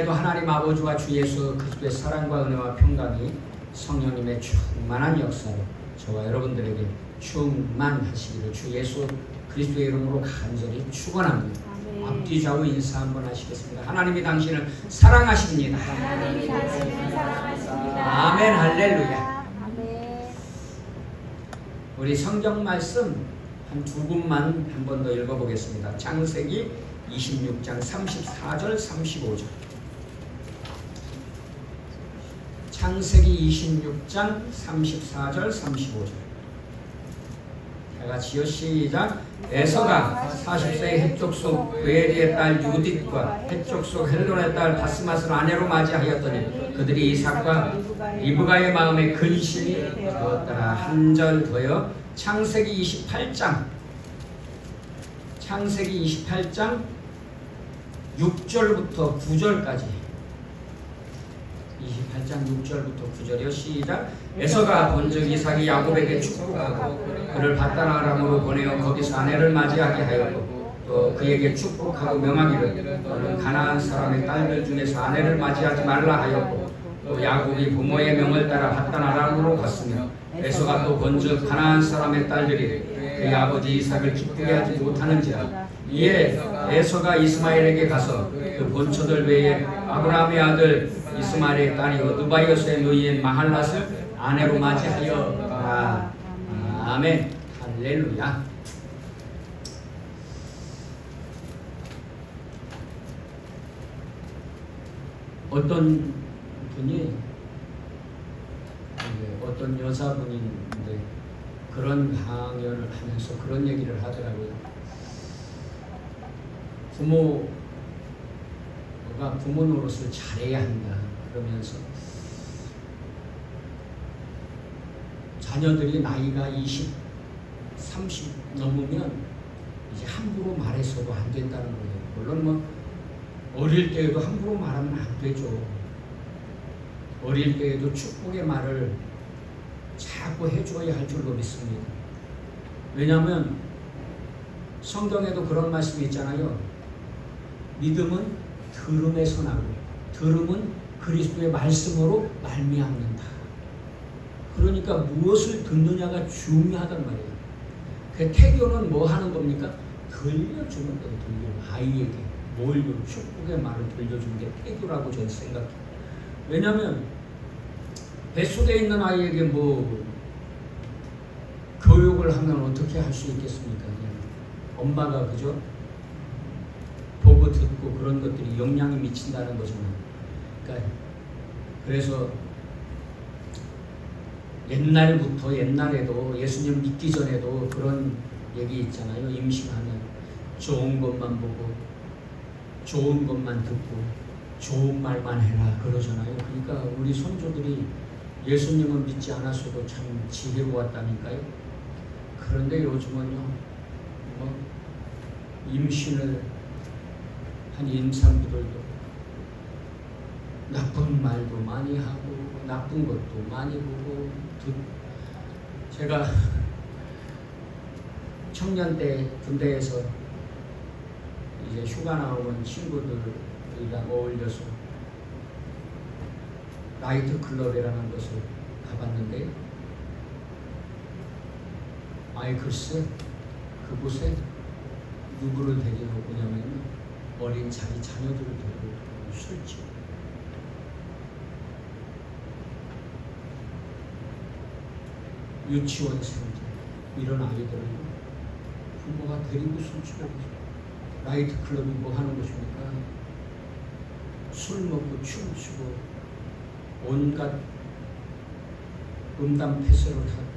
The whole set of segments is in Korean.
시간에도 하나님 아버지와 주 예수 그리스도의 사랑과 은혜와 평강이 성령님의 충만한 역사로 저와 여러분들에게 충만하시기를 주 예수 그리스도의 이름으로 간절히 축원합니다. 앞뒤 좌우 인사 한번 하시겠습니다. 하나님이 당신을 사랑하십니다. 하나님이 당신을 사랑하십니다. 아멘. 할렐루야. 아멘. 우리 성경 말씀 한 두 군만 한 번 더 읽어보겠습니다. 창세기 26장 34절 35절. 창세기 26장 34절 35절. 다 같이요. 시작. 에서가 40세의 헷족속 베엘의 딸 유딧과 헷족속 헬론의 딸 바스맛을 아내로 맞이하였더니 그들이 이삭과 리브가의 마음에 근심이 되었더라. 한 절 더요. 창세기 28장 6절부터 9절까지 28장 6절부터 9절이요. 시작. 에서가 본즉 이삭이 야곱에게 축복하고 그를 바단 아람으로 보내어 거기서 아내를 맞이하게 하였고 또 그에게 축복하고 명하기를 너는 가나안 사람의 딸들 중에서 아내를 맞이하지 말라 하였고 또 야곱이 부모의 명을 따라 바단 아람으로 갔으며 에서가 또 본즉 가나안 사람의 딸들이 그의 아버지 이삭을 기쁘게 하지 못하는지라. 이에 에서가 이스마엘에게 가서 그 본처들 외에 아브라함의 아들 이스마엘의 딸이요 느바이어스의 누이인 마할랏을 아내로 맞이하였더라. 아멘. 할렐루야. 어떤 분이 어떤 여자분인데 그런 강연을 하면서 그런 얘기를 하더라고요. 부모가 부모 노릇을 잘해야 한다 그러면서 자녀들이 나이가 20, 30 넘으면 이제 함부로 말해서도 안 된다는 거예요. 물론 뭐 어릴 때에도 함부로 말하면 안 되죠. 어릴 때에도 축복의 말을 자꾸 해줘야 할 줄로 믿습니다. 왜냐하면 성경에도 그런 말씀이 있잖아요. 믿음은 들음에서 나고 들음은 그리스도의 말씀으로 말미암는다. 그러니까 무엇을 듣느냐가 중요하단 말이에요. 그 태교는 뭐 하는 겁니까? 들려주는 거예요. 아이에게 뭘 축복의 말을 들려주는 게 태교라고 저는 생각해요. 왜냐하면 뱃속에 있는 아이에게 뭐 교육을 하면 어떻게 할 수 있겠습니까? 그냥 엄마가 그죠? 보고 듣고 그런 것들이 영향이 미친다는 거잖아요. 그러니까 그래서 옛날에도 예수님 믿기 전에도 그런 얘기 있잖아요. 임신하면 좋은 것만 보고 좋은 것만 듣고 좋은 말만 해라 그러잖아요. 그러니까 우리 손주들이 예수님은 믿지 않았어도 참 지혜로웠다니까요. 그런데 요즘은요, 뭐 임신을 한 임산부들도 나쁜 말도 많이 하고 나쁜 것도 많이 보고 제가 청년 때 군대에서 이제 휴가 나오면 친구들이랑 어울려서 나이트 클럽이라는 곳을 가봤는데 글쎄 그곳에 누구를 데리고 오냐면 어린 자기 자녀들을 데리고 술집 유치원생들 이런 아이들을 부모가 데리고 술집에 나이트 클럽이 뭐 하는 곳입니까? 술 먹고 춤추고 온갖 음담 패설을 하고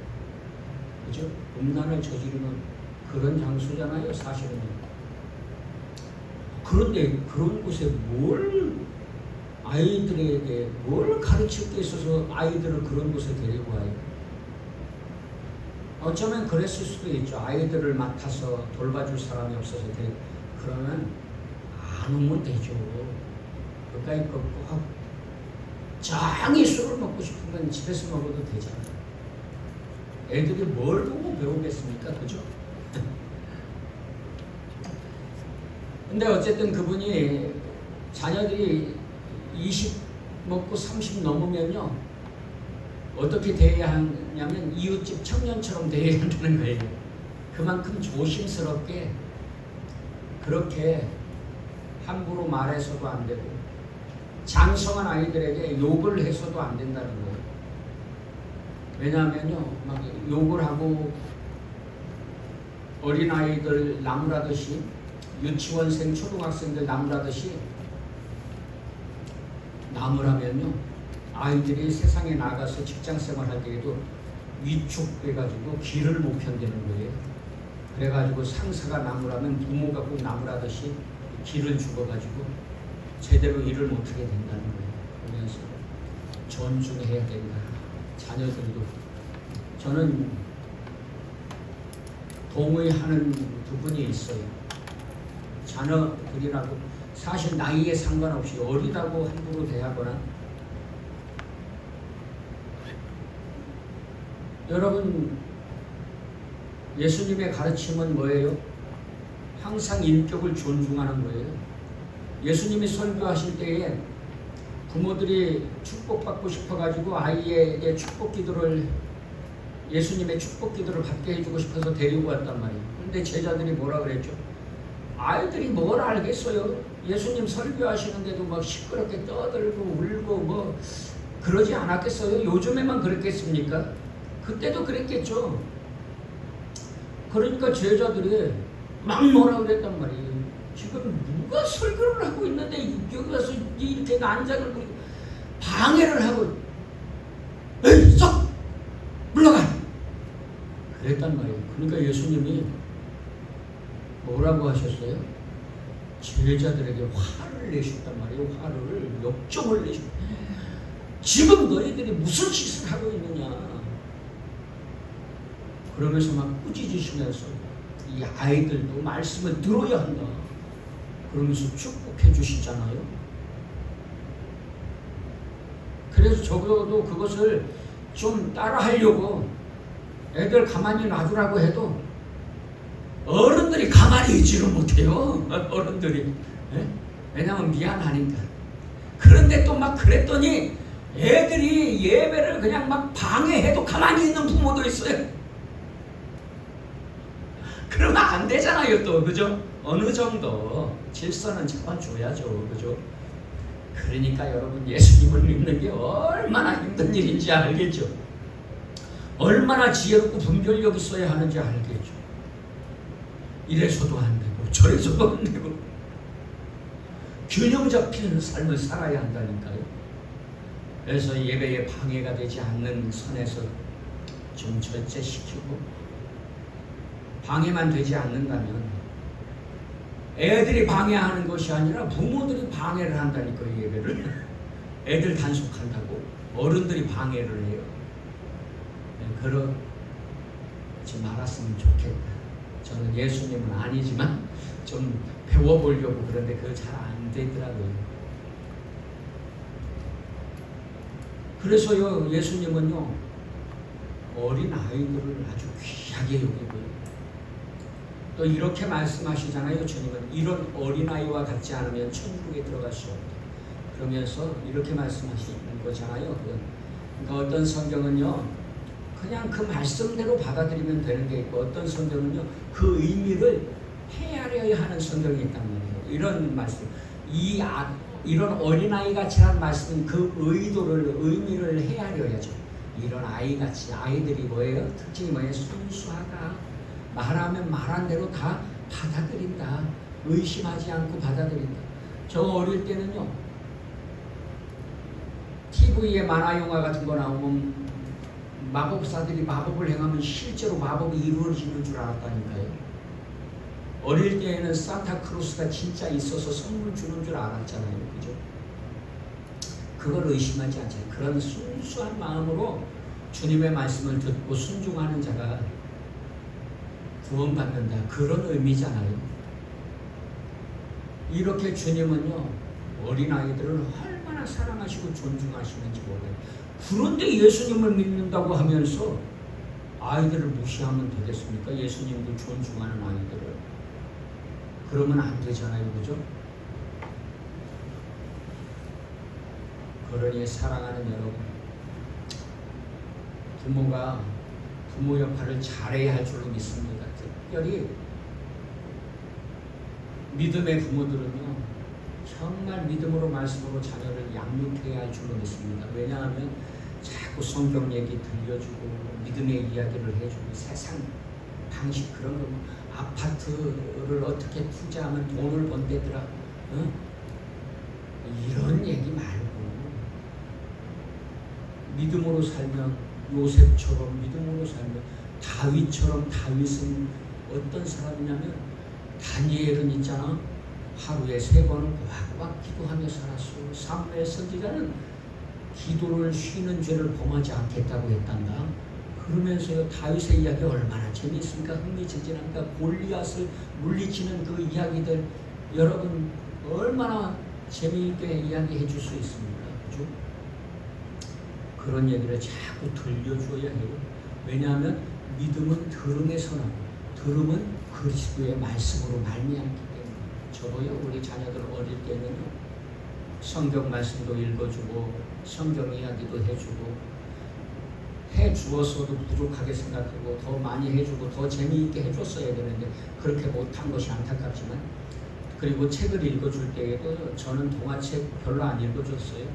그죠? 음란을 저지르는 그런 장소잖아요, 사실은. 그런데 그런 곳에 뭘 아이들에게 뭘 가르칠 게 있어서 아이들을 그런 곳에 데리고 와요? 어쩌면 그랬을 수도 있죠. 아이들을 맡아서 돌봐줄 사람이 없어서 그러면 안 오면 되죠. 그러니까 꼭 장이 술을 먹고 싶으면 집에서 먹어도 되잖아요. 애들이 뭘 보고 배우겠습니까? 그죠? 근데 어쨌든 그분이 자녀들이 20 먹고 30 넘으면요 어떻게 대해야 하냐면 이웃집 청년처럼 대해야 한다는 거예요. 그만큼 조심스럽게 그렇게 함부로 말해서도 안 되고 장성한 아이들에게 욕을 해서도 안 된다는 거예요. 왜냐하면요 막 욕을 하고 어린아이들 나무라듯이 유치원생 초등학생들 나무라듯이 나무라면요 아이들이 세상에 나가서 직장생활 할 때에도 위축돼가지고 길을 못 편드는 거예요. 그래가지고 상사가 나무라면 부모가 꼭 나무라듯이 길을 죽어가지고 제대로 일을 못하게 된다는 거예요. 그러면서 존중해야 된다. 자녀들도 저는 동의하는 부분이 있어요. 자녀들이라고 사실 나이에 상관없이 어리다고 함부로 대하거나 여러분 예수님의 가르침은 뭐예요? 항상 인격을 존중하는 거예요. 예수님이 설교하실 때에 부모들이 축복받고 싶어가지고 아이에게 축복기도를 예수님의 축복기도를 받게 해주고 싶어서 데리고 왔단 말이에요. 그런데 제자들이 뭐라 그랬죠? 아이들이 뭘 알겠어요? 예수님 설교하시는데도 막 시끄럽게 떠들고 울고 뭐 그러지 않았겠어요? 요즘에만 그랬겠습니까? 그때도 그랬겠죠. 그러니까 제자들이 막 뭐라 그랬단 말이에요. 지금 누가 설교를 하고 있는데 여기 가서 이렇게 난장을 부리고 방해를 하고 에이 썩 물러가 그랬단 말이에요. 그러니까 예수님이 뭐라고 하셨어요? 제자들에게 화를 내셨단 말이에요. 화를 역정을 내셨. 지금 너희들이 무슨 짓을 하고 있느냐. 그러면서 막 꾸짖으시면서 이 아이들도 말씀을 들어야 한다. 그러면서 축복해 주시잖아요. 그래서 적어도 그것을 좀 따라하려고 애들 가만히 놔두라고 해도 어른들이 가만히 있지를 못해요. 어른들이. 네? 왜냐하면 미안하니까. 그런데 또 막 그랬더니 애들이 예배를 그냥 막 방해해도 가만히 있는 부모도 있어요. 그러면 안 되잖아요 또. 그죠? 어느 정도 질서는 잡아줘야죠. 그죠? 그러니까 여러분 예수님을 믿는 게 얼마나 힘든 일인지 알겠죠? 얼마나 지혜롭고 분별력 있어야 하는지 알겠죠? 이래서도 안 되고 저래서도 안 되고 균형 잡히는 삶을 살아야 한다니까요. 그래서 예배에 방해가 되지 않는 선에서 좀 절제시키고 방해만 되지 않는다면 애들이 방해하는 것이 아니라 부모들이 방해를 한다니까요. 예배를 애들 단속한다고 어른들이 방해를 해요. 그러지 말았으면 좋겠다. 저는 예수님은 아니지만 좀 배워보려고 그런데 그거 잘 안 되더라고요. 그래서요 예수님은요 어린 아이들을 아주 귀하게 여기고요. 또 이렇게 말씀하시잖아요. 주님은 이런 어린아이와 같지 않으면 천국에 들어갈 수 없다. 그러면서 이렇게 말씀하시는 거잖아요. 그러니까 어떤 성경은요 그냥 그 말씀대로 받아들이면 되는 게 있고 어떤 성경은요 그 의미를 헤아려야 하는 성경이 있단 말이에요. 이런 말씀 이런 어린아이같이 하는 말씀은 그 의미를 헤아려야죠. 이런 아이같이 아이들이 뭐예요? 특징이 뭐예요? 순수하다. 말하면 말한 대로 다 받아들인다. 의심하지 않고 받아들인다. 저 어릴 때는요 TV에 만화 영화 같은 거 나오면 마법사들이 마법을 행하면 실제로 마법이 이루어지는 줄 알았다니까요. 어릴 때에는 산타크로스가 진짜 있어서 선물 주는 줄 알았잖아요. 그죠? 그걸 의심하지 않잖아요. 그런 순수한 마음으로 주님의 말씀을 듣고 순종하는 자가 구원받는다. 그런 의미잖아요. 이렇게 주님은요 어린아이들을 얼마나 사랑하시고 존중하시는지 모르겠어요. 그런데 예수님을 믿는다고 하면서 아이들을 무시하면 되겠습니까? 예수님도 존중하는 아이들을. 그러면 안 되잖아요. 그죠? 그러니 사랑하는 여러분, 부모가 부모 역할을 잘해야 할 줄로 믿습니다. 특별히 믿음의 부모들은요, 정말 믿음으로 말씀으로 자녀를 양육해야 할 줄로 믿습니다. 왜냐하면 자꾸 성경 얘기 들려주고 믿음의 이야기를 해주고 세상 방식 그런 거, 아파트를 어떻게 투자하면 돈을 번대더라, 어? 이런 얘기 말고 믿음으로 살면 요셉처럼 믿음으로 살면 다윗처럼, 다윗은 어떤 사람이냐면 다니엘은 있잖아, 하루에 3번은 꼬박꼬박 기도하며 살았어. 사무엘 선지자는 기도를 쉬는 죄를 범하지 않겠다고 했단다. 그러면서요, 다윗의 이야기 얼마나 재미있습니까? 흥미진진합니까? 골리앗을 물리치는 그 이야기들 여러분 얼마나 재미있게 이야기해 줄 수 있습니까? 그죠? 그런 얘기를 자꾸 들려줘야 해요. 왜냐하면 믿음은 들음에서 나고 들음은 그리스도의 말씀으로 말미암기 때문에. 저도요, 우리 자녀들 어릴 때는요, 성경 말씀도 읽어주고 성경 이야기도 해주고 해주었어도 부족하게 생각하고 더 많이 해주고 더 재미있게 해줬어야 되는데 그렇게 못한 것이 안타깝지만, 그리고 책을 읽어줄 때에도 저는 동화책 별로 안 읽어줬어요.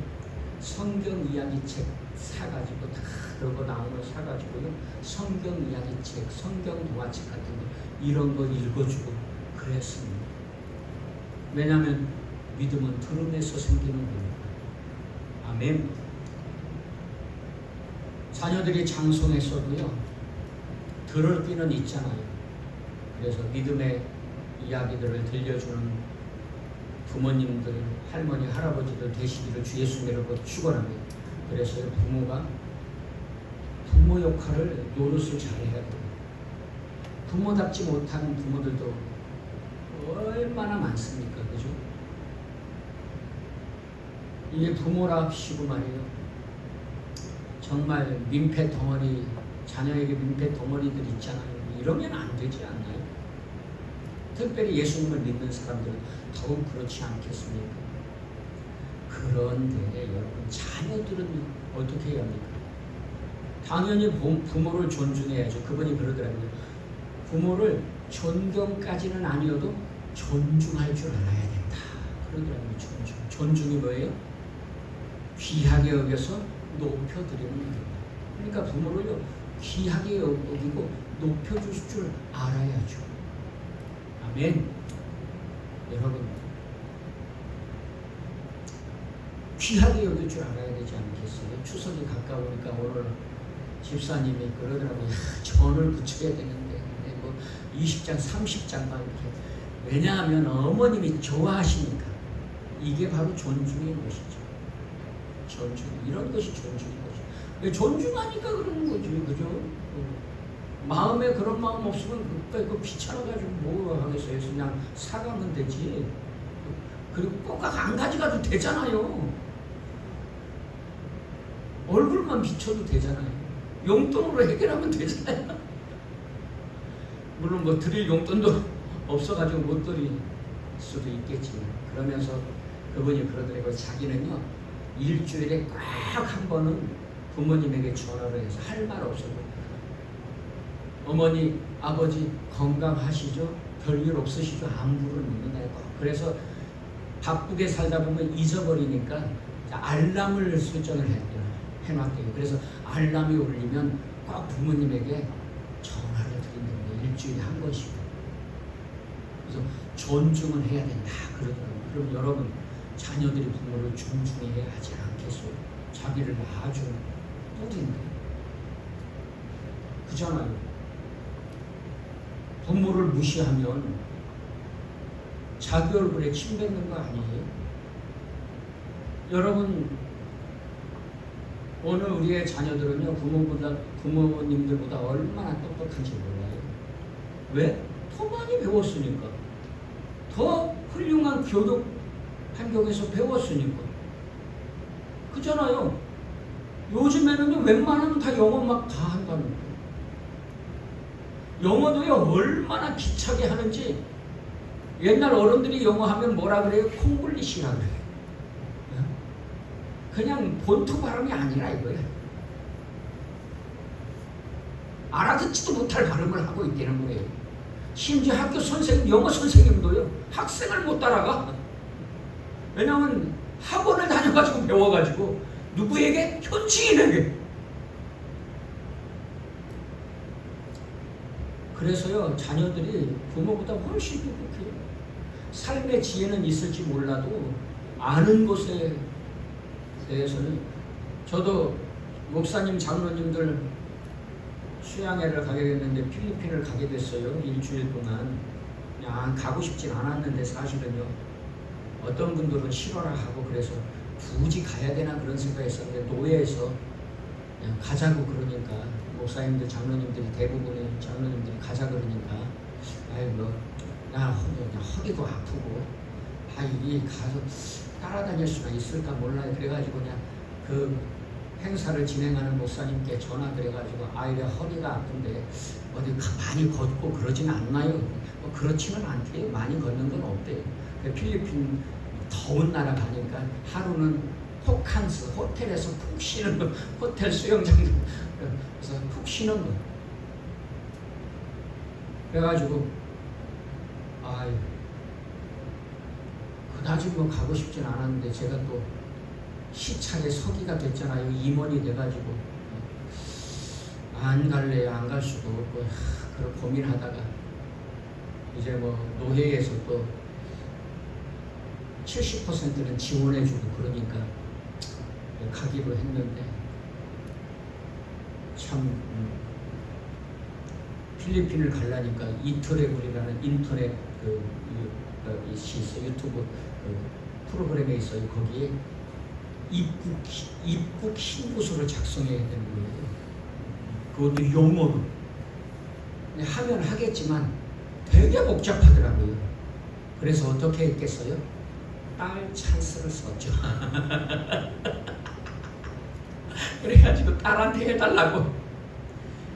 성경 이야기 책 사가지고 다 그러고 나오는 사가지고요, 성경 이야기 책, 성경 동화책 같은 거 이런 거 읽어주고 그랬습니다. 왜냐하면 믿음은 들음에서 생기는 겁니다. 아멘. 자녀들이 장성했어도요, 들을 귀는 있잖아요. 그래서 믿음의 이야기들을 들려주는 부모님들, 할머니, 할아버지들 되시기를 주 예수님으로 축원합니다. 그래서 부모가 부모 역할을 노릇을 잘해야 돼요. 부모답지 못한 부모들도 얼마나 많습니까? 그죠? 이게 부모랍시고 말이에요. 정말 민폐 덩어리, 자녀에게 민폐 덩어리들 있잖아요. 이러면 안 되지 않나요? 특별히 예수님을 믿는 사람들은 더욱 그렇지 않겠습니까? 그런데 여러분, 자녀들은 어떻게 해야 합니까? 당연히 부모를 존중해야죠. 그분이 그러더라고요. 부모를 존경까지는 아니어도 존중할 줄 알아야 된다. 그러더라고요. 존중이 뭐예요? 귀하게 여겨서 높여드리는 거예요. 그러니까 부모를요, 귀하게 여기고 높여줄 줄 알아야죠. 아멘. 여러분, 귀하게 여길 줄 알아야 되지 않겠어요? 추석이 가까우니까 오늘 집사님이 그러더라고요. 전을 붙여야 되는데 뭐 20장, 30장만 이렇게. 왜냐하면 어머님이 좋아하시니까. 이게 바로 존중의 것이죠. 존중, 이런 것이 존중의 것이죠. 존중하니까 그러는 거지, 그죠? 마음에 그런 마음 없으면 그 귀찮아가지고 뭐 하겠어요? 그냥 사가면 되지. 그리고 꼭 안 가져가도 되잖아요. 얼굴만 비춰도 되잖아요. 용돈으로 해결하면 되잖아요. 물론 뭐 드릴 용돈도 없어가지고 못 드릴 수도 있겠지만, 그러면서 그분이 그러더라고요. 자기는요, 일주일에 꼭 한 번은 부모님에게 전화를 해서 할 말 없어도 어머니, 아버지 건강하시죠? 별일 없으시죠? 안부를 묻는다. 그래서 바쁘게 살다 보면 잊어버리니까 알람을 설정을 해놨대요. 그래서 알람이 울리면 꼭 부모님에게 전화를 드리는 거예요. 일주일에 한 번씩. 그래서 존중을 해야 된다 그러더라고요. 그럼 여러분, 자녀들이 부모를 존중해야 하지 않겠어요? 자기를 낳아준 뿌리인데. 그잖아요. 부모를 무시하면 자기 얼굴에 침 뱉는 거 아니에요? 여러분, 오늘 우리의 자녀들은요, 부모님들보다 얼마나 똑똑한지 몰라요. 왜? 더 많이 배웠으니까. 더 훌륭한 교육 환경에서 배웠으니까. 그잖아요. 요즘에는 웬만하면 다 영어 막 다 한다는 거예요. 영어도요, 얼마나 기차게 하는지. 옛날 어른들이 영어 하면 뭐라 그래요? 콩글리시라 그래요. 그냥 본토 발음이 아니라 이거야. 알아듣지도 못할 발음을 하고 있다는 거예요. 심지어 학교 선생님, 영어 선생님도요, 학생을 못 따라가. 왜냐하면 학원을 다녀가지고 배워가지고 누구에게? 현지인에게. 그래서요, 자녀들이 부모보다 훨씬 똑똑해요. 삶의 지혜는 있을지 몰라도 아는 것에 대해서는, 저도 목사님, 장로님들 수양회를 가게 됐는데 필리핀을 가게 됐어요. 일주일 동안. 그냥 가고 싶진 않았는데 사실은요, 어떤 분들은 싫어라 하고 그래서 굳이 가야 되나 그런 생각했었는데 노예에서 그냥 가자고 그러니까, 목사님들, 장로님들이, 대부분의 장로님들이 가자 그러니까, 아이 나 허리도 아프고 이 가서 따라다닐 수가 있을까 몰라요. 그래가지고 그냥 그 행사를 진행하는 목사님께 전화 드려가지고, 아이가 허리가 아픈데 어디 많이 걷고 그러진 않나요? 그렇지는 않대요. 많이 걷는 건 없대요. 필리핀 더운 나라 가니까 하루는 호캉스, 호텔에서 푹 쉬는 거, 호텔 수영장에서 푹 쉬는 거. 그래가지고 아유, 그다지 가고 싶진 않았는데 제가 또 시차에 서기가 됐잖아요. 임원이 돼가지고 안 갈래요. 안 갈 수도 없고 그런 고민하다가 이제 노회에서 또 70%는 지원해주고 그러니까 가기로 했는데, 참 필리핀을 가려니까 이터레블이라는 인터넷 유튜브 프로그램에 있어요. 거기에 입국 신고서를 작성해야 되는 거예요. 그것도 영어로. 하면 하겠지만 되게 복잡하더라고요. 그래서 어떻게 했겠어요? 딸 찬스를 썼죠. 그래가지고 딸한테 해달라고.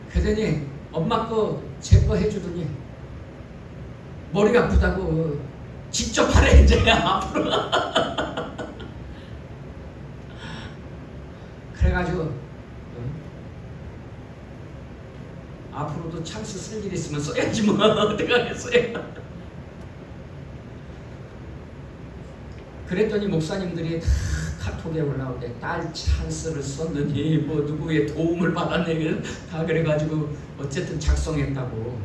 그러더니 엄마 거 제 거 해주더니 머리가 아프다고 직접 하래 이제 앞으로. 그래가지고 앞으로도 찬스 쓸 일 있으면 써야지 뭐. 어떡하겠어요. 그랬더니 목사님들이 다 카톡에 올라올 때 딸 찬스를 썼느니 누구의 도움을 받았느니 다 그래가지고 어쨌든 작성했다고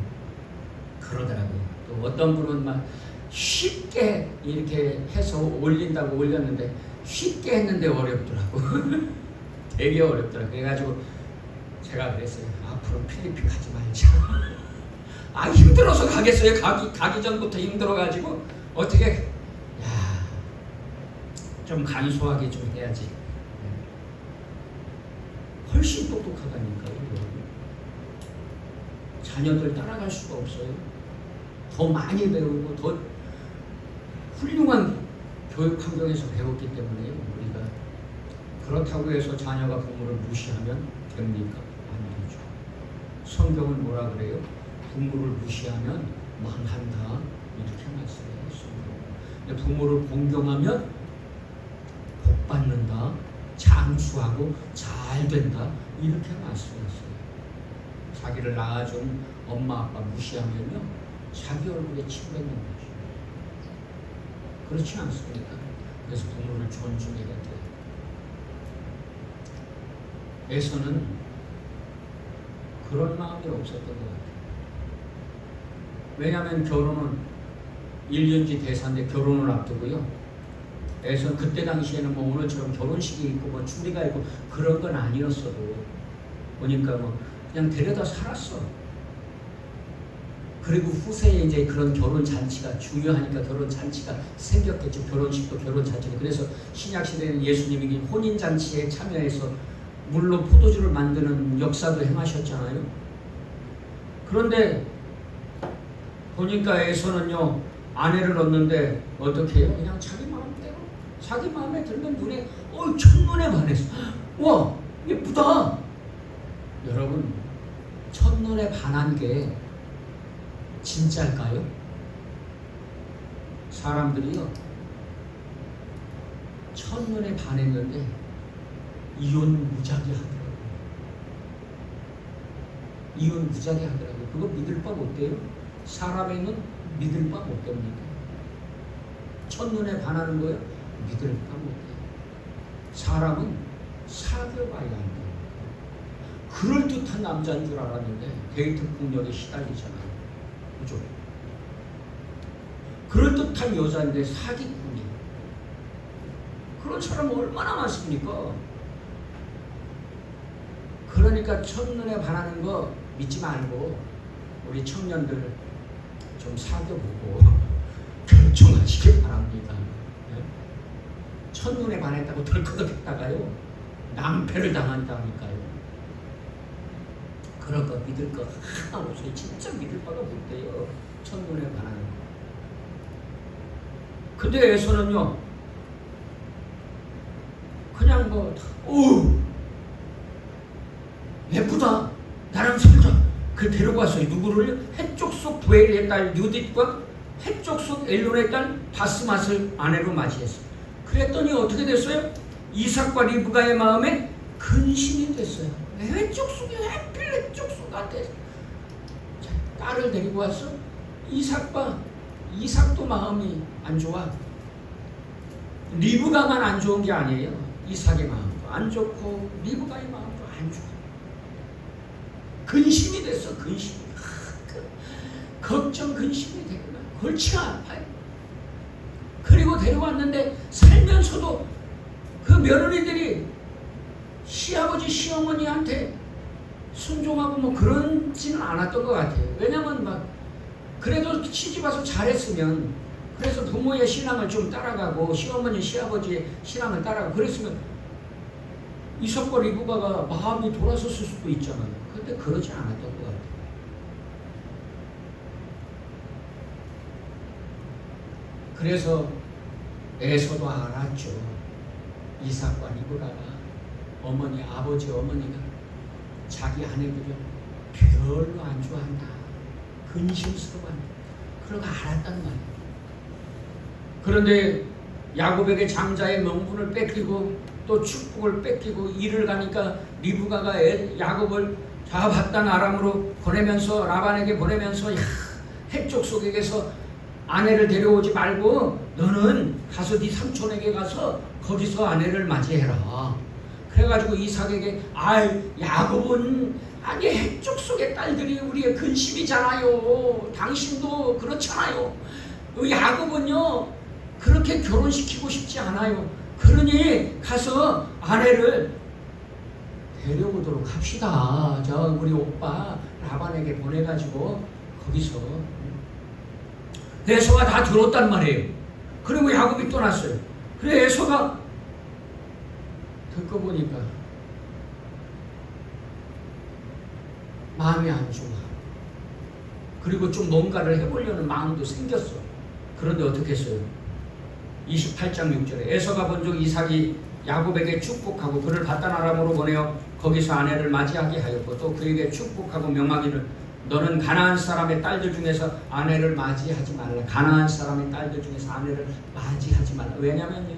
그러더라고요. 또 어떤 분은 막 쉽게 이렇게 해서 올린다고 올렸는데 쉽게 했는데 어렵더라고. 되게 어렵더라고. 그래가지고 제가 그랬어요. 앞으로 필리핀 가지 말자. 힘들어서 가겠어요. 가기 전부터 힘들어가지고 어떻게 좀 간소하게 좀 해야지. 훨씬 똑똑하다니까요. 자녀들 따라갈 수가 없어요. 더 많이 배우고 더 훌륭한 교육 환경에서 배웠기 때문에 우리가. 그렇다고 해서 자녀가 부모를 무시하면 됩니까? 안 되죠. 성경은 뭐라 그래요? 부모를 무시하면 망한다 이렇게 말씀해요. 성경. 부모를 공경하면 복 받는다, 장수하고 잘 된다 이렇게 말씀했어요. 자기를 낳아준 엄마 아빠 무시하면요 자기 얼굴에 침 뱉는 거죠. 그렇지 않습니까? 그래서 부모를 존중해야 돼요. 에서는 그런 마음이 없었던 것 같아요. 왜냐하면 결혼은 1년지 대사인데 결혼을 앞두고요. 에서 그때 당시에는 오늘처럼 결혼식이 있고 추리가 있고 그런 건 아니었어도 보니까 그냥 데려다 살았어. 그리고 후세에 이제 그런 결혼 잔치가 중요하니까 결혼 잔치가 생겼겠죠. 결혼식도 결혼 잔치도. 그래서 신약 시대에는 예수님이 혼인 잔치에 참여해서 물로 포도주를 만드는 역사도 행하셨잖아요. 그런데 보니까 에서는요 아내를 얻는데 어떻게 해요? 그냥 자기 마음대로 자기 마음에 들면 눈에 첫눈에 반했어. 와 예쁘다. 여러분 첫눈에 반한 게 진짜일까요? 사람들이요 첫눈에 반했는데 이혼 무지하게 하더라고요. 이혼 무지하게 하더라고요. 그거 믿을 바 못 돼요. 사람에는 믿을 바 못 됩니다. 첫눈에 반하는 거예요. 믿을 바 못 돼요. 사람은 사귀어봐야 합니다. 그럴듯한 남자인 줄 알았는데 데이트 폭력에 시달리잖아요. 그죠? 그럴듯한 여자인데 사기꾼이. 그런 사람 얼마나 많습니까? 그러니까 첫눈에 반하는 거 믿지 말고 우리 청년들 좀 사귀어보고 결정하시길 바랍니다. 네? 첫눈에 반했다고 덜커덕했다가요 낭패를 당한다니까요. 그런 거 믿을 거 하나 없어요. 진짜 믿을 바가 못 돼요. 첫눈에 반하는 거. 근데 에서는요 그냥 뭐 예쁘다 나랑 살자 그 데리고 왔어요. 누구를? 해쪽 속 부엘의 딸 유딧과 해쪽 속 엘론의 딸 바스맛을 아내로 맞이했어요. 그랬더니 어떻게 됐어요? 이삭과 리브가의 마음에 근심이 됐어요. 해쪽 속이 해필 해쪽 속한테 딸을 데리고 왔어? 이삭도 마음이 안 좋아. 리브가만 안 좋은 게 아니에요. 이삭의 마음도 안 좋고 리브가의 마음도 안 좋아. 근심이 됐어. 근심이. 걱정 근심이 되구나. 골치가 아파요. 그리고 데려왔는데 살면서도 그 며느리들이 시아버지 시어머니한테 순종하고 뭐 그런지는 않았던 것 같아요. 왜냐면 막 그래도 시집와서 잘했으면 그래서 부모의 신앙을 좀 따라가고 시어머니 시아버지의 신앙을 따라가고 그랬으면 이삭과 리브가가 마음이 돌아섰을 수도 있잖아요. 근데 그러지 않았던 것 같아요. 그래서 에서도 알았죠. 이삭과 리브가가 아버지 어머니가 자기 아내들을 별로 안 좋아한다. 근심스러워한다. 그런 거 알았단 말이에요. 그런데 야곱에게 장자의 명분을 뺏기고 또 축복을 뺏기고 일을 가니까 리브가가 야곱을 자바단 아람으로 보내면서 라반에게 보내면서 해쪽 속에게서 아내를 데려오지 말고 너는 가서 네 삼촌에게 가서 거기서 아내를 맞이해라. 그래가지고 이삭에게 야곱은 해쪽 속의 딸들이 우리의 근심이잖아요. 당신도 그렇잖아요. 야곱은요 그렇게 결혼시키고 싶지 않아요. 그러니 가서 아내를 데려오도록 합시다. 우리 오빠 라반에게 보내가지고 거기서 에서가 다 들었단 말이에요. 그리고 야곱이 떠났어요. 그래 에서가 듣고 보니까 마음이 안 좋아. 그리고 좀 뭔가를 해보려는 마음도 생겼어. 그런데 어떻게 했어요? 28장 6절에 에서가 본즉 이삭이 야곱에게 축복하고 그를 바단 아람으로 보내어 거기서 아내를 맞이하게 하였고 또 그에게 축복하고 명하기를 너는 가나안 사람의 딸들 중에서 아내를 맞이하지 말라. 가나안 사람의 딸들 중에서 아내를 맞이하지 말라. 왜냐면요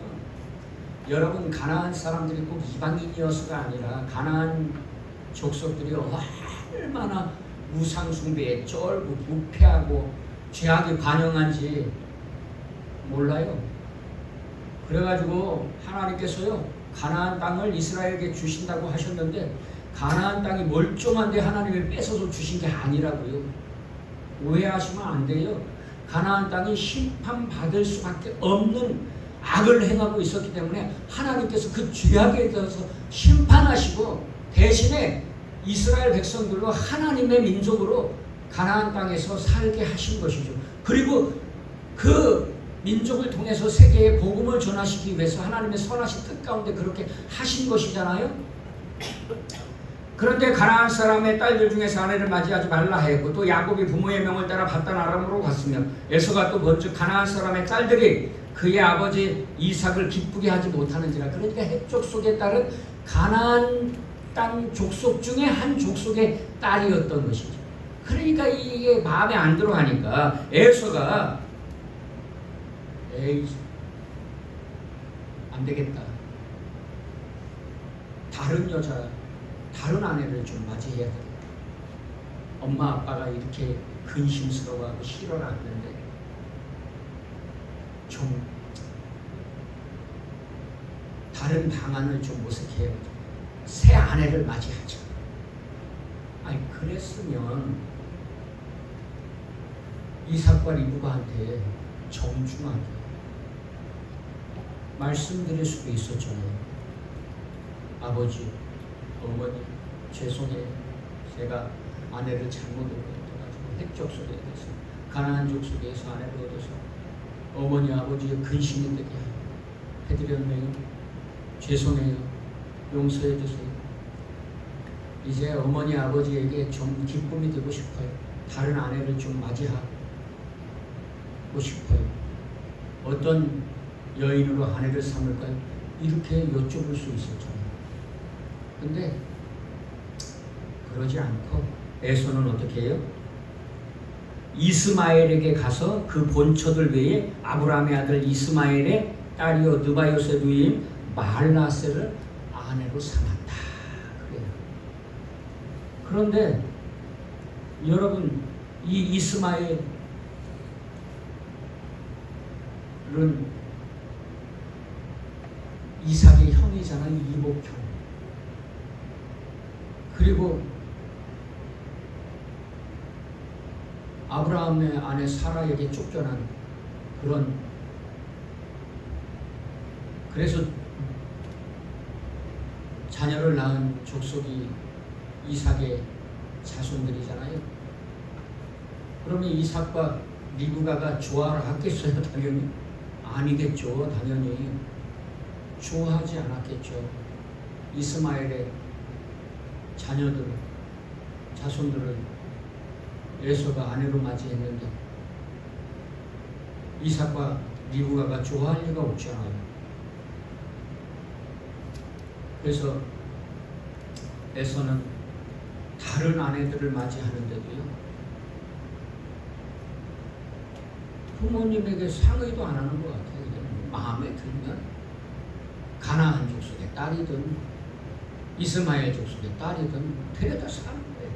여러분 가나안 사람들이 꼭 이방인이어서가 아니라 가나안 족속들이 얼마나 우상숭배에 쩔고 부패하고 죄악이 관영한지 몰라요. 그래가지고 하나님께서요 가나안 땅을 이스라엘에게 주신다고 하셨는데 가나안 땅이 멀쩡한데 하나님이 뺏어서 주신 게 아니라고요. 오해하시면 안 돼요. 가나안 땅이 심판받을 수밖에 없는 악을 행하고 있었기 때문에 하나님께서 그 죄악에 대해서 심판하시고 대신에 이스라엘 백성들로 하나님의 민족으로 가나안 땅에서 살게 하신 것이죠. 그리고 그 민족을 통해서 세계에 복음을 전하시기 위해서 하나님의 선하신 뜻 가운데 그렇게 하신 것이잖아요. 그런데 가나안 사람의 딸들 중에서 아내를 맞이하지 말라 했고 또 야곱이 부모의 명을 따라 바단 아람으로 갔으며 에서가 또 먼저 가나안 사람의 딸들이 그의 아버지 이삭을 기쁘게 하지 못하는지라. 그러니까 해쪽 속의 딸은 가나안 땅 족속 중에 한 족속의 딸이었던 것이죠. 그러니까 이게 마음에 안 들어 하니까 에서가 안 되겠다. 다른 여자, 다른 아내를 좀 맞이해야 돼. 엄마 아빠가 이렇게 근심스러워하고 싫어하는데 좀 다른 방안을 좀 모색해요. 새 아내를 맞이하자. 아니 그랬으면 이삭과 리브가한테 정중하게 말씀드릴 수도 있었잖아요. 아버지, 어머니, 죄송해요. 제가 아내를 잘못 얻어가지고 헷족 속에 대해서 가나안 족속에서 아내를 얻어서 어머니, 아버지의 근심이 되게 해드렸네요. 죄송해요. 용서해 주세요. 이제 어머니, 아버지에게 좀 기쁨이 되고 싶어요. 다른 아내를 좀 맞이하고 싶어요. 어떤 여인으로 아내를 삼을까요? 이렇게 여쭤볼 수 있었잖아요. 근데 그러지 않고 에서는 어떻게 해요? 이스마엘에게 가서 그 본처들 외에 아브라함의 아들 이스마엘의 딸이요 느바요스의 누이인 말라세를 아내로 삼았다. 그래요. 그런데 여러분, 이 이스마엘은 이삭의 형이잖아요. 이복형. 그리고 아브라함의 아내 사라에게 쫓겨난 그런, 그래서 자녀를 낳은 족속이 이삭의 자손들이잖아요. 그러면 이삭과 리브가가 좋아하겠어요? 당연히 아니겠죠. 당연히 좋아하지 않았겠죠. 이스마엘의 자녀들, 자손들을 에서가 아내로 맞이했는데 이삭과 리브가가 좋아할 리가 없잖아요. 그래서 에서는 다른 아내들을 맞이하는데도요, 부모님에게 상의도 안 하는 것 같아요. 그냥 마음에 들면 가나안 족속의 딸이든 이스마엘 족속의 딸이든 데려다 사는 거예요.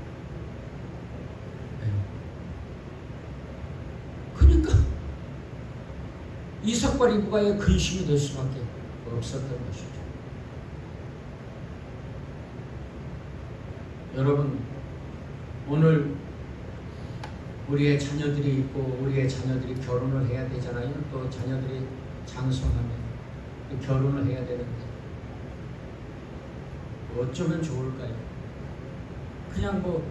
그러니까 이삭과 리브가의 근심이 될 수밖에 없었던 것이죠. 여러분, 오늘 우리의 자녀들이 있고 우리의 자녀들이 결혼을 해야 되잖아요. 또 자녀들이 장성하면 결혼을 해야 되는데 어쩌면 좋을까요? 그냥 뭐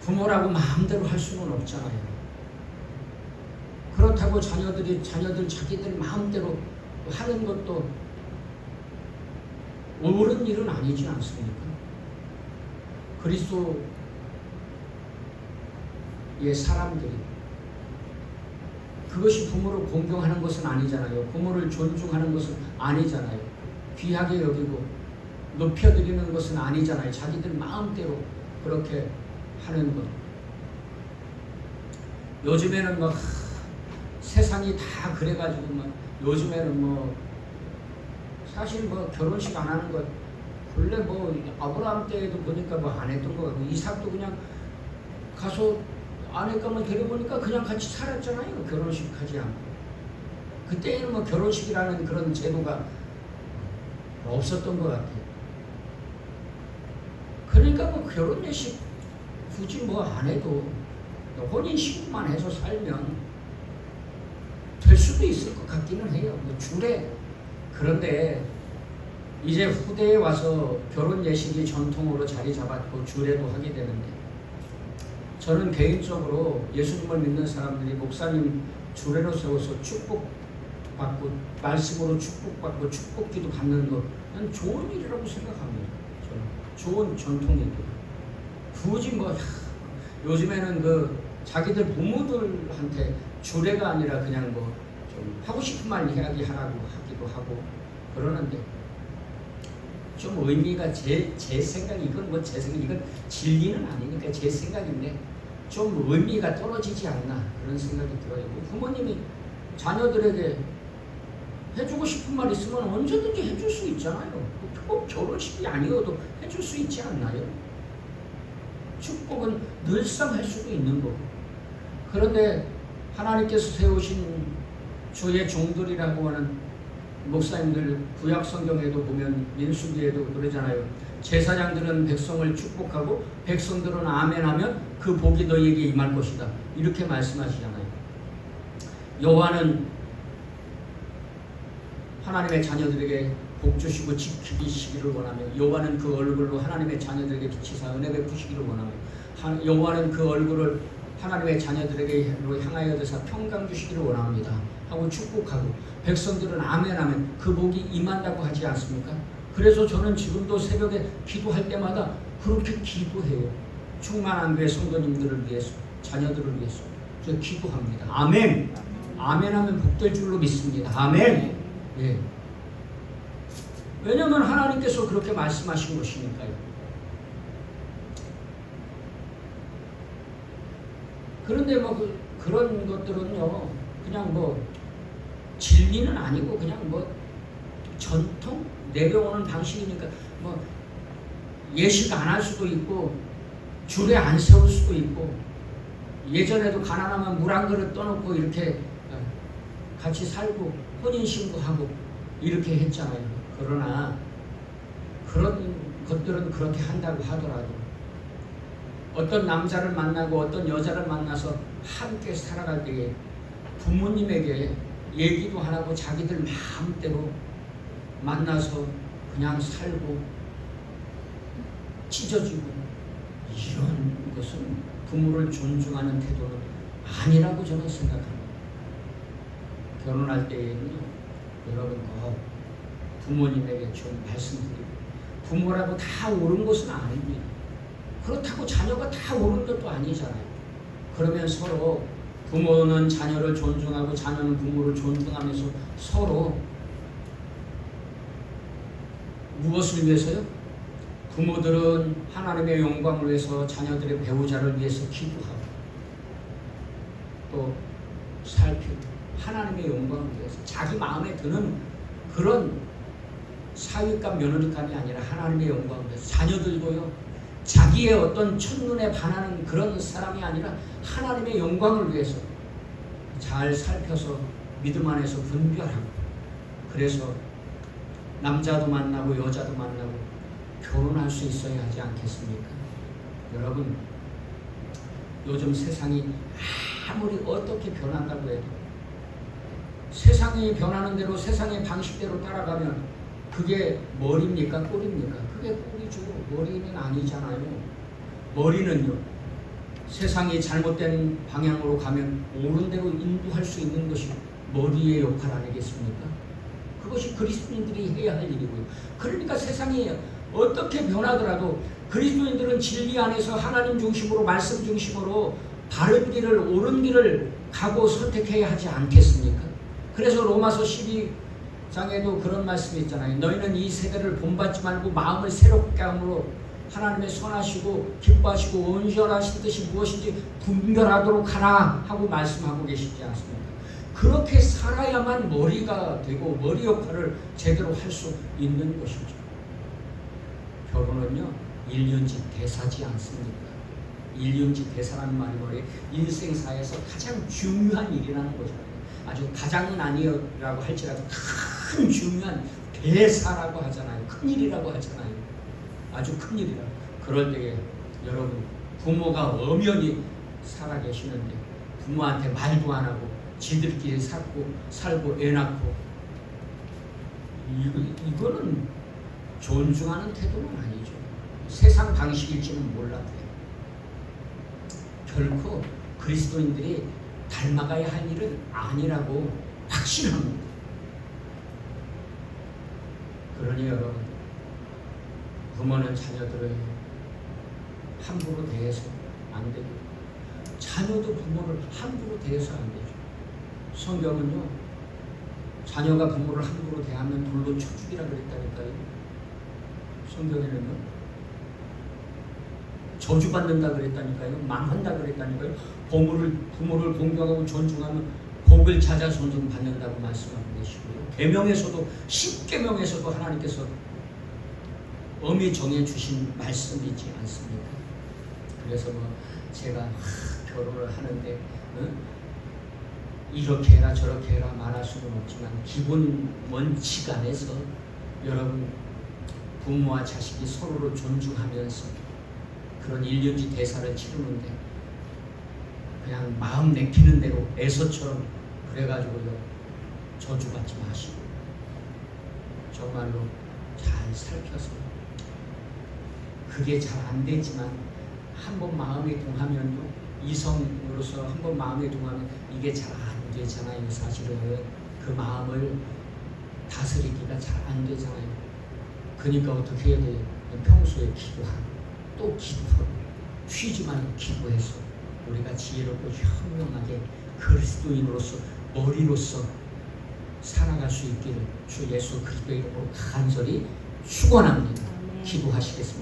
부모라고 마음대로 할 수는 없잖아요. 그렇다고 자녀들 자기들 마음대로 하는 것도 옳은 일은 아니지 않습니까? 그리스도의 사람들이 그것이 부모를 공경하는 것은 아니잖아요. 부모를 존중하는 것은 아니잖아요. 귀하게 여기고 높여드리는 것은 아니잖아요. 자기들 마음대로 그렇게 하는 것. 요즘에는 막 세상이 다 그래가지고 막 요즘에는 뭐 사실 뭐 결혼식 안 하는 것, 원래 뭐 아브라함 때에도 보니까 뭐 안 했던 거 같고, 이삭도 그냥 가서 아내 가만 데려보니까 그냥 같이 살았잖아요. 결혼식 하지 않고. 그때는 뭐 결혼식이라는 그런 제도가 없었던 것 같아요. 그러니까 뭐 결혼 예식 굳이 뭐 안 해도 혼인 신고만 해서 살면 될 수도 있을 것 같기는 해요. 뭐 주례. 그런데 이제 후대에 와서 결혼 예식이 전통으로 자리 잡았고 주례도 하게 되는데, 저는 개인적으로 예수님을 믿는 사람들이 목사님 주례로 세워서 축복받고 말씀으로 축복받고 축복기도 받는 것은 좋은 일이라고 생각합니다. 저는 좋은 전통이고, 굳이 뭐 요즘에는 그 자기들 부모들한테 주례가 아니라 그냥 뭐 좀 하고 싶은 말 이야기하라고 하기도 하고 그러는데, 좀 의미가 제 생각, 이건 뭐 제 생각, 이건 진리는 아니니까 제 생각인데 좀 의미가 떨어지지 않나 그런 생각이 들어요. 부모님이 자녀들에게 해주고 싶은 말 있으면 언제든지 해줄 수 있잖아요. 꼭 결혼식이 아니어도 해줄 수 있지 않나요? 축복은 늘상 할 수도 있는 거고. 그런데 하나님께서 세우신 주의 종들이라고 하는 목사님들, 구약 성경에도 보면 민수기에도 그러잖아요. 제사장들은 백성을 축복하고 백성들은 아멘하면 그 복이 너희에게 임할 것이다. 이렇게 말씀하시잖아요. 여호와는 하나님의 자녀들에게 복 주시고 지키시기를 원하며, 여호와는 그 얼굴로 하나님의 자녀들에게 비치사 은혜 베푸시기를 원하며, 여호와는 그 얼굴을 하나님의 자녀들에게로 향하여 드사 평강 주시기를 원합니다 하고 축복하고, 백성들은 아멘하면 그 복이 임한다고 하지 않습니까? 그래서 저는 지금도 새벽에 기도할 때마다 그렇게 기도해요. 충만한 교회 성도님들을 위해서, 자녀들을 위해서 저 기도합니다. 아멘. 아멘하면 복될 줄로 믿습니다. 아멘. 예. 왜냐하면 하나님께서 그렇게 말씀하신 것이니까요. 그런데 뭐 그런 것들은요, 그냥 뭐 진리는 아니고 그냥 뭐 전통 내려오는 방식이니까 뭐 예식 안 할 수도 있고 줄에 안 세울 수도 있고, 예전에도 가난하면 물 한 그릇 떠놓고 이렇게 같이 살고 혼인신고하고 이렇게 했잖아요. 그러나 그런 것들은 그렇게 한다고 하더라도 어떤 남자를 만나고 어떤 여자를 만나서 함께 살아갈 때에 부모님에게 얘기도 안 하고 자기들 마음대로 만나서 그냥 살고 찢어지고, 이런 것은 부모를 존중하는 태도는 아니라고 저는 생각합니다. 결혼할 때에는요, 여러분 꼭 부모님에게 좀 말씀드리고, 부모라고 다 옳은 것은 아닙니다. 그렇다고 자녀가 다 옳은 것도 아니잖아요. 그러면 서로 부모는 자녀를 존중하고 자녀는 부모를 존중하면서 서로 무엇을 위해서요? 부모들은 하나님의 영광을 위해서 자녀들의 배우자를 위해서 기도하고 또 살피고, 하나님의 영광을 위해서 자기 마음에 드는 그런 사위감 며느리감이 아니라 하나님의 영광을 위해서, 자녀들도요 자기의 어떤 첫눈에 반하는 그런 사람이 아니라 하나님의 영광을 위해서 잘 살펴서 믿음 안에서 분별하고, 그래서 남자도 만나고 여자도 만나고 결혼할 수 있어야 하지 않겠습니까? 여러분, 요즘 세상이 아무리 어떻게 변한다고 해도 세상이 변하는 대로 세상의 방식대로 따라가면 그게 머리입니까? 꼴입니까? 그게 꼴이죠. 머리는 아니잖아요. 머리는요, 세상이 잘못된 방향으로 가면 옳은 대로 인도할 수 있는 것이 머리의 역할 아니겠습니까? 그것이 그리스도인들이 해야 할 일이고요. 그러니까 세상이 어떻게 변하더라도 그리스도인들은 진리 안에서 하나님 중심으로, 말씀 중심으로 바른 길을, 옳은 길을 가고 선택해야 하지 않겠습니까? 그래서 로마서 12장에도 그런 말씀이 있잖아요. 너희는 이 세대를 본받지 말고 마음을 새롭게 함으로 하나님의 선하시고 기뻐하시고 온전하신 뜻이 무엇인지 분별하도록 하라 하고 말씀하고 계시지 않습니까? 그렇게 살아야만 머리가 되고 머리 역할을 제대로 할 수 있는 것이죠. 결혼은요, 1년치 대사지 않습니까? 1년치 대사라는 말이 뭐예요? 인생사에서 가장 중요한 일이라는 거잖아요. 아주 가장은 아니라고 할지라도 큰 중요한 대사라고 하잖아요. 큰일이라고 하잖아요. 아주 큰일이라고. 그럴 때에 여러분, 부모가 엄연히 살아계시는데 부모한테 말도 안 하고 지들끼리 살고 애 낳고, 이거는 존중하는 태도는 아니죠. 세상 방식일지는 몰라도 결코 그리스도인들이 닮아가야 할 일은 아니라고 확신합니다. 그러니 여러분, 부모는 자녀들을 함부로 대해서 안 되고 자녀도 부모를 함부로 대해서 안 되죠. 성경은요, 자녀가 부모를 함부로 대하면 돌로 쳐 죽이라 그랬다니까요. 성경에는요, 저주받는다 그랬다니까요. 망한다 그랬다니까요. 부모를 공경하고 존중하면 복을 복을 찾아 손좀 받는다고 말씀하고 계시고요. 계명에서도 10계명에서도 하나님께서 엄히 정해주신 말씀이지 않습니까? 그래서 뭐 제가 결혼을 하는데 이렇게 해라 저렇게 해라 말할 수는 없지만 기본 원칙 안에서 여러분 부모와 자식이 서로를 존중하면서 그런 일륜지 대사를 치르는데 그냥 마음 내키는 대로 에서처럼 그래가지고요 저주받지 마시고 정말로 잘 살펴서 그게 잘 안 되지만 한번 마음에 동하면요 이성으로서 한번 마음에 동하면 이게 잘 안 되잖아요. 사실은 그 마음을 다스리기가 잘 안 되잖아요. 그러니까 어떻게 해야 돼요? 평소에 기도하고 또 기도하고 쉬지 말고 기도해서 우리가 지혜롭고 현명하게 그리스도인으로서 머리로서 살아갈 수 있기를 주 예수 그리스도의 이름으로 간절히 축원합니다. 기도하시겠습니다.